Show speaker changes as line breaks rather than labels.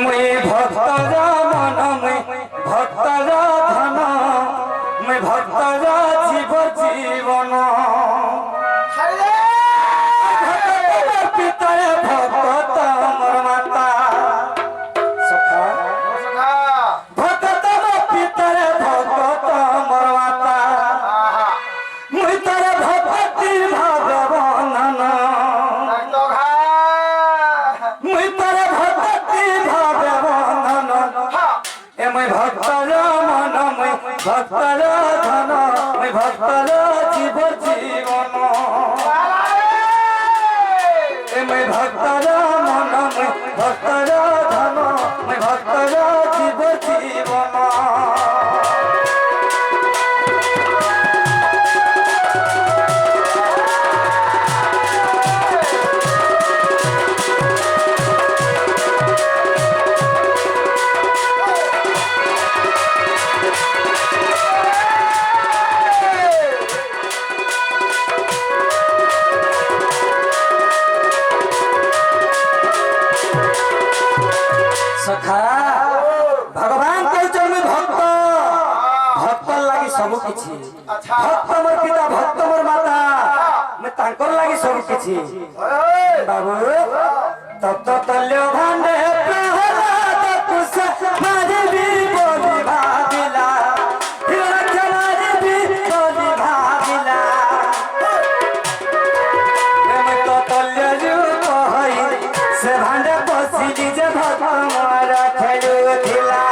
मुई भक्तरा मन मुई भक्तरा धन मुई भक्तरा जीव जीवन पिता भक्त मोर माता सखा भक्त पिता भक्त मोर माता मुई तार भक्ति भगवान मुई तार भक्ति भगवान ए मुई भक्तरा मन मुई भक्तरा धन मुई भक्तरा जीव जीवन मैं भक्तरा मन मैं भक्तरा धन मैं भक्तरा जीव जीवन सखा भगवान कहते में भक्त भक्त लगी सब किछि भक्त मोर पिता भक्त मोर माता मैं तांकर लगी सब किछि बाबू तत्त तल्य भांडे प्रहलाद कुश मारबी बोली भाबिला हिरण्य मारबी बोली भाबिला मैं तो तल्य रूप हई से भांडे पसिली जे भक्त मारा खेलु थिला